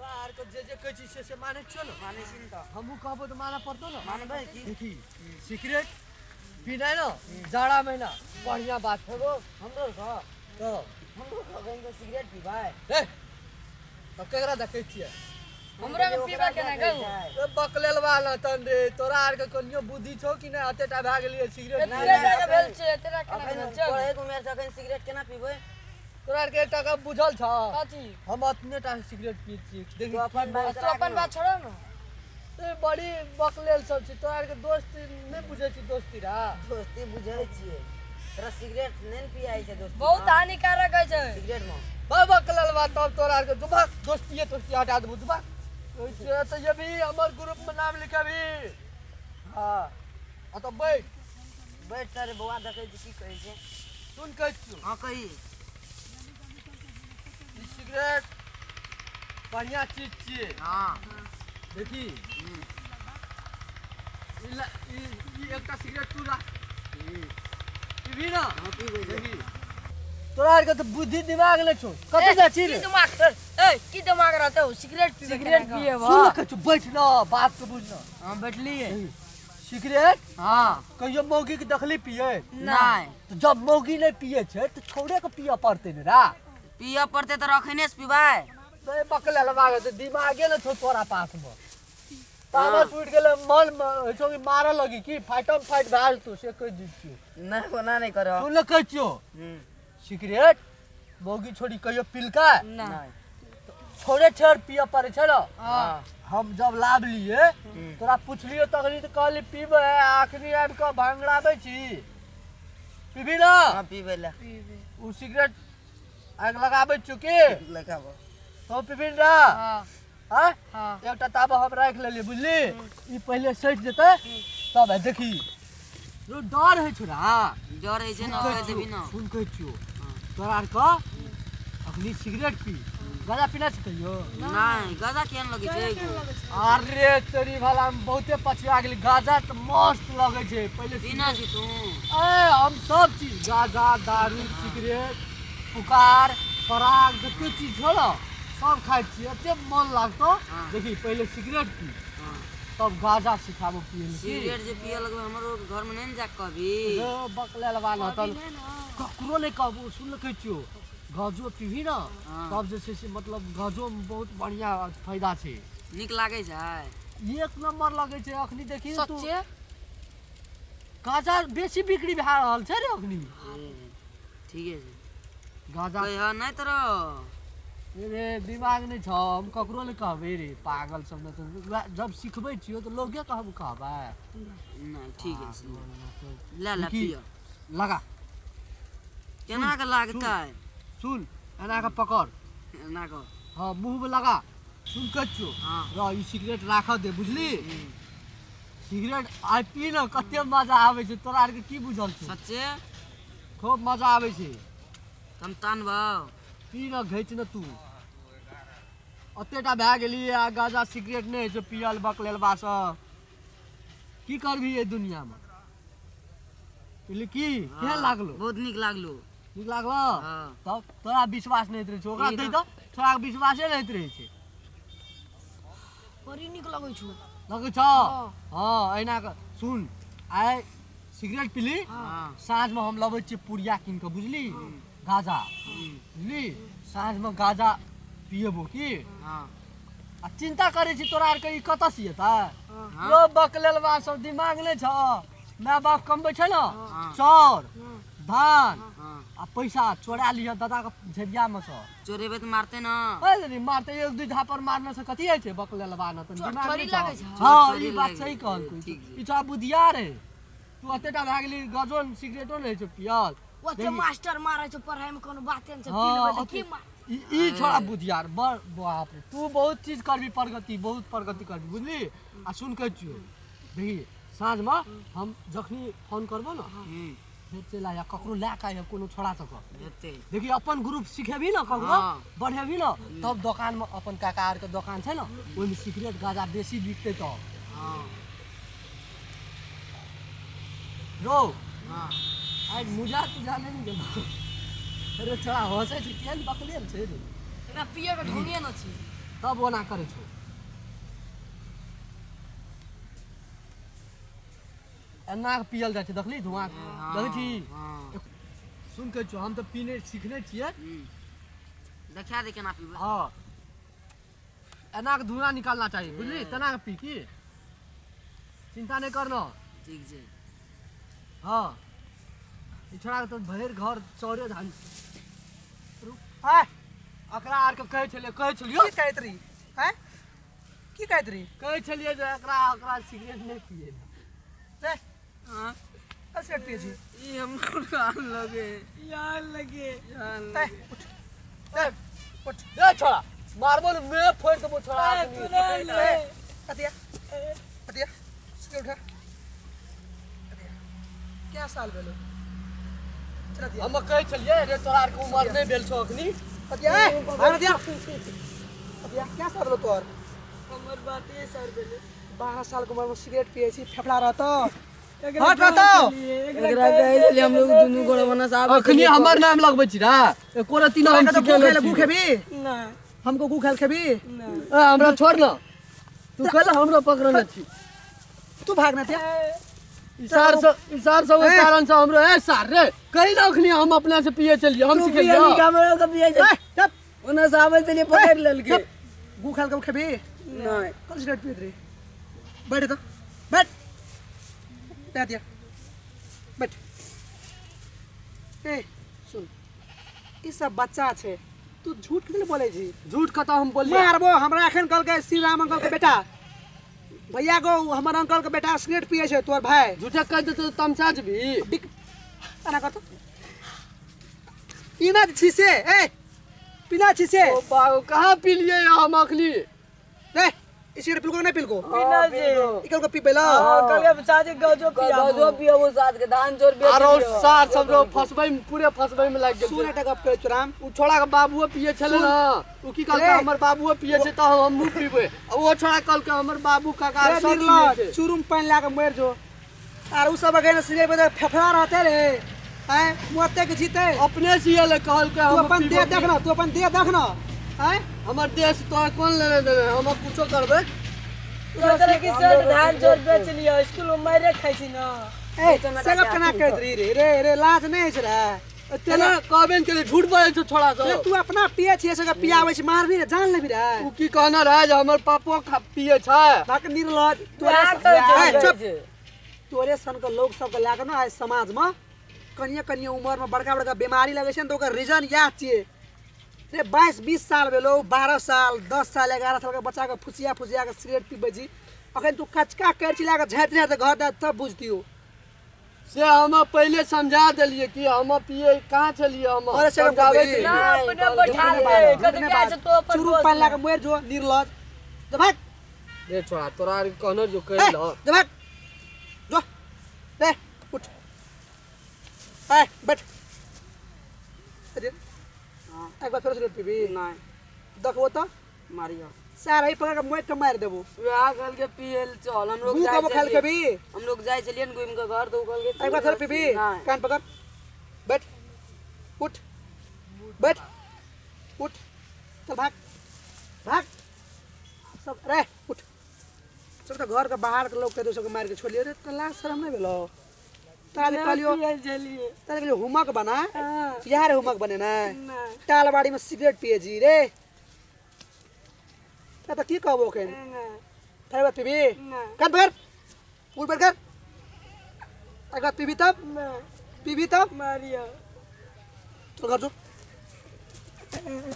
तोरा आर के जे कहै छी से माने छियो न माने छी न त हमहू कहबो तो माना पड़तो न मानबै की देखी सिगरेट पीना न जाड़ा महीना बढ़िया बात है वो हमरो का तो हमरो कहबै त सिगरेट पीबै ए तब केकरा देखै छियै हमरा में पीबा के ना गौ ए बकलेलवा न तन रे तोरा आर के कनियो बुद्धि छौ कि नै अतेटा भए गेलियै सिगरेट तेरा जगह भेल छै तेरा केना भेल छै पढ़े के उमेर से अखन सिगरेट केना पीबै तोरा आर के एकटा का बुझल छ कथी हम अतने टा सिगरेट पी छी देखी तो अपन बात तू अपन बात छोड़ो न ए बड़ी बकलेल सब छी तोरा आर के दोस्त नै बुझै छी दोस्ती रा दोस्ती बुझै छियै तोरा सिगरेट नै पियाइ छै दोस्ती बहुत हानिकारक है छै सिगरेट में बकलेलवा तब तोरा आर के दुबक दोस्ती हटा देबू दुबक तो ये भी हमारे ग्रुप में नाम लिखा भी हां तो बैठ बैठ सारे बौआ देखै छी की कहै छै सुन कहै छी हां कही सिगरेट बढ़िया चीज छियै हां देखी ई एकटा सिगरेट तू ला पीबी ना हां पीबै देखी तोरा आर के तो बुद्धि दिमाग नै छौ कते जा छी रे की दिमाग ए की दिमाग रहते हो सिगरेट पीबे सिगरेट पिए सुन के तू बैठ ना बात के बुझ ना हां बैठलिए सिगरेट हां कहियो मौगी के देखली पिए नहीं तो जब मौगी नहीं पिए छै तो छोड़े के पिए पड़ते ने रा पिया पड़ते त रखने से पीबै बे बकला लगा के दिमागे न छौ तोरा पास में पावर फूट गेले मन में छौ कि मारे लगी की फाइटम फाइट भाल तू से कह दी छियो ना कोना नहीं करो सुन ले कह छियो सिगरेट मौगी छोड़ी कहियो पिलका नहीं छोड़े छोड़ पिए पड़े छै ना हां हम जब लाभ लिए तोरा पूछलियो तगली त कहली पीबे आखरी आब के भांगड़ाबै छी पीबी ना हां पीबै ला पीबे उ सिगरेट आग लगाबै छु की लगाबो तो पीबी ना हां हां हां एकटा ताबा हम राख लेली बुझली ई पहले सट जेतै तब है देखी जो डर है छोरा डर है जे न कह देबी न सुन कह छियो तोरा आर का अखनी सिगरेट पी गाजा पीना चाहिए नहीं गाजा केहन लगे छै अरे तेरी वाला हम बहुते पछुआ गेली गाजा त मस्त लगे छै पहले पीना छी तू ए हम सब चीज गाजा दारू सिगरेट पुकार पराग जते चीज छोड़ सब खाइ छी एते मन लागतो देखी पहले सिगरेट पी तब गाजा सिखाबो पिए सिगरेट जे पिए लगबे हमरो घर में नहीं जा कभी जो बकले लवा न तल ककरो नहीं कहबो सुन ले कह छियो गाजो पीबी ना तब जे से मतलब गाजो में बहुत बढ़िया फायदा छै निक लागे छै एक नंबर लगे छै अखनी देखी तू सच्चे गाजा बेसी बिक्री भए रहल छै रे अखनी ठीक है गाजा कह नहीं तोरो रे दिमाग नहीं छ हम ककरो नहीं कहबे रे पागल सब न जब सिखबै छियो तो लोगे कहबै नहीं ठीक है ला ला पियो लगा केना के लागतै सुन एना के पकड़ ना को हां मुंह में लगा सुन कच्चो हां र ई सिगरेट राख दे बुझली सिगरेट आइ पी न कते मजा आवे छै तोरा आर के की बुझल छै सच्चे खूब मजा आवे छै हम तानबो पी न घैच न तू अतेटा भए गेली आ गाजा सिगरेट नहीं छै पियल बकलेलबा सब की करबी ए दुनिया में पहले की केहन लागलो बहुत निक लागलो निक लागलो हां तब तोरा विश्वास नहीं रहे छै ओकरा दे दो तोरा विश्वासे नहीं रहे छै बड़ी निक लगै छु लगे छ हां एना के सुन आइ सिगरेट पीली हां साँझ में हम लबै छी पुड़िया किन के बुझली गाजा बुझली साँझ में गाजा पिएबो की हां आ चिंता करे छी तोरा आर के ई कत से एता यो बकलेलवा सब दिमाग नहीं छ माय बाप कमबै छै ना चाउर धान आ पैसा चोरा लिया दादा के झेबिया में से चोरेबे त मारते न अरे मारते एक दू झापर मारने से कथी है छै बकलेलवा न त दिमाग थोड़ी नहीं लागे छ छै हां ई बात सही कहल ठीक ई छ बुधिया रे तू अतेटा भए गेली गजोन सिगरेटो नहीं छै पियल ओते मास्टर मारै छै पढ़ाई में कोनो बाते नै छै हाँ, पी लेबै त ओते- की ई छोड़ा बुधियार बड़ बाप रे तू बहुत चीज करबी प्रगति बहुत प्रगति करबी बुझली आ सुन कह छियो देखी साँझ में हम जखनी फोन करबो ना फिर चला या ककरो ला के या कोनो छोड़ा तक हेते देखी अपन ग्रुप सिखेबी ना ककरो हाँ। बढ़ेबी ना तब दुकान में अपन काका आर के दुकान छै ना ओइ में सिगरेट गाजा बेसी बिकते तो हां रो हां आज मुजा तू जाने नहीं गेलो अरे छोड़ा हंसे छै केन बकलेल छै रे एकरा पिए के ढोंगे न छै तब ओना करे छो एना के पियल जाइ छै देखली धुआं देखै छी सुन के छो हम तो पीने सीखने छियै देखा दे केना पीबे हाँ एना के धुआं निकालना चाहिए बुझली तना के पी की चिंता नहीं करना ठीक छै हाँ ई छोड़ा के तो भैर घर चौरे धान हां एकरा आर के कहै छलियो की कहैत रही हैं की कहैत रही कहै छलिए जे एकरा सिगरेट नहीं पिए रे हां सिगरेट पिए छी ई हमरो कान लगे यार लगे ए उठ ए उठ ए छोड़ा मारबो न मैं फोड़ देबो छोड़ा आदमी अतिया अतिया सिगरेट उठा क्या साल भेलो चल अतिया हम कहै छलिए रे तोरा आर के उम्र नहीं भेल छौ अखनी अतिया भाग अतिया अतिया क्या साल भेलो तोर हमर बाते सर गेले 12 साल के उम्र में सिगरेट पिए छी फेफड़ा रहतो हट रहतो एकरा कहै छली हम लोग दुनू गोड़ बना साहब अखनी हमर नाम लगबै छी रा एकोरा तीन हम तो सिखेले गू खेबी ना हमको गू खेल खेबी हमरा छोड़ ना तू कल हमरा पकड़ने छी तू भागना थिया इशार सब के कारण से हमरो ए सार रे कहि ना अखनी हम अपने से पिए चलिए हम सिखेलिए कैमरा का पिए चुप ओना साहब चलिए पकड़ लेलके गू खेल के खेबी नहीं कल सिगरेट पिए रे बैठ तो बैठ बैठ दिया बैठ ए सुन ई सब बच्चा छे तू झूठ किने बोले छी झूठ कता हम बोलिए मारबो हमरा एखन कल के श्री राम अंकल के बेटा भैया को हमर अंकल के बेटा सिगरेट पिए छे तोर भाई झूठे कह दे तो तमसा जबी एना कर तो पीना छी से ए पीना छी से ओ बाबू कहां पी लिए हम अखनी रे ई सिगरेट पिलको नहीं पिलको बिना जे इकल को पी पेला कल के चाचे गजो पिया जो पियो वो साथ के धान चोर बेच आरो सार सब रो फसबै पूरे फसबै में लाग गेल सुन टका पे चुराम उ छोड़ा के बाबूओ पिए छले ना उ की कहलके हमर बाबूओ पिए छै त हम पीबे ओ छोड़ा कहलके हमर बाबू काका सब पिए छै चुरुम पानी ला के मर जो आर उ सब अगर सिगरेट पे फेफड़ा रहते रे हैं मुआते के जीते अपने सिए ले कहलके तू हम अपन देह देखना तू अपन देह देखना हैं हमर देश तोरा कोन लेने देने हम कुछो करबै करे कि सर धान चोर बेच लियो स्कूल में मारे खाइ छी ना ए सेगप केना कहत रही रे लाज नहीं छै रे तेना कहबे के झूठ बोलै छ छोड़ा रे सब तू अपना पिए छिए से पियाबै छी मारबी रे जान लेबी रे उ की कहना रहे जे हमर पापो पिए छै बाक निर्लज चुप तोरे सन के लोग सब के लाके ना आज समाज में कनिया उम्र में बड़का बड़का बीमारी लगे छै न तो ओकर रीजन याद छिए रे 22-20 साल भेलो 12 साल 10 साल 11 साल के बच्चा के फुसिया के सिगरेट पीबै छी अखन तू कचका कर चिला के झाँट झाँट घर दे तब बुझतियो से हम पहले समझा देलिए कि हम पिए कहां छलिए हम अरे से समझावे कभी- ना अपने बैठा दे कद के से तो अपन चुरू पानी ला के मर जो निर्लज जबाक रे छोड़ा तोरा कहनो जो कह ल जबाक जो रे उठ ए बैठ अरे एक बार फिर सिगरेट पीबी नहीं देखो तो मारियो सारा ही पकड़ के मोट के मार देबो वहाँ कल के पियल चल हम लोग गू जाए कबो खाल के भी हम लोग जाए चलिए घूम के घर तो कल के एक बार फिर पीबी नहीं कान पकड़ बैठ उठ बैठ उठ चल भाग भाग सब रे उठ सब तो घर के बाहर के लोग के दोसर के मार के छोड़िए रे तो लाज शर्म नहीं भेलो ताले कलियो चलिए ताले कलियो हुमक बना यार हुमक बने ना टालबाड़ी में सिगरेट पिए जी रे तो की कहबो के थारे बात पीबी कान पकड़ उठ बैठ कर एक बार पीबी तब मारिया चल घर जो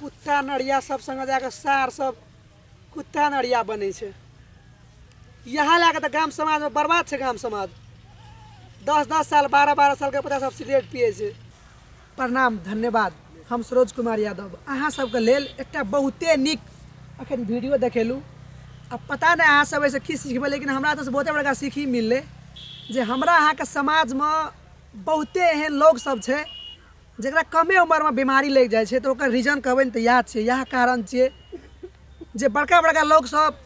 कुत्ता नड़िया सब संग जाके सार सब कुत्ता नड़िया बने छे यहाँ लाके तो गाम समाज में बर्बाद छे गाम समाज 10-10 साल 12-12 साल के बच्चा सब सिगरेट पिए छे प्रणाम धन्यवाद हम सरोज कुमार यादव अहाँ सबके लेल एकटा बहुते नीक अखन वीडियो देखेलू अब पता नहीं अहाँ सब ऐसे की सीखबे लेकिन हमरा तो बहुते बड़का सीखी मिलले जे हमरा अहाँ के समाज में बहुते एहन लोग सब छे जरा कमे उम्र में बीमारी लग जाए छे तो ओकर रीजन कहबे तो याद छे यह कारण छे जे बड़का बड़का लोग सब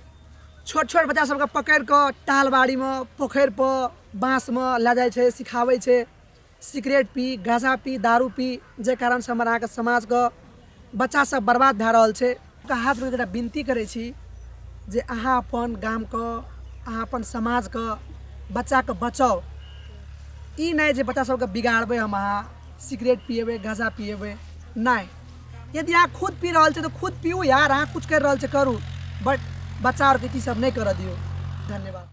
छोट छोट बच्चा सबके पकड़ के टालबाड़ी में पोखर पर बाँस में ला जाए छे सिखावे छे सिगरेट पी गांजा पी दारू पी जे कारण से हमारा समाज के बच्चा सब बर्बाद भए रहल छे सबके हाथ जोड़ के विनती करै छी जे अहाँ अपन गामके अहाँ अपन समाजके बच्चाके बचाउ। ई नहीं जे बच्चा सबके बिगाड़बै हम, अहाँ सिगरेट पिएबै गांजा पिएबै नहीं। यदि अहाँ खुद पी रहल छै तो खुद पीऊ यार, अहाँ कुछ कर रहल छै करू, बट बच्चा और के चीज सब नहीं कर दियो। धन्यवाद।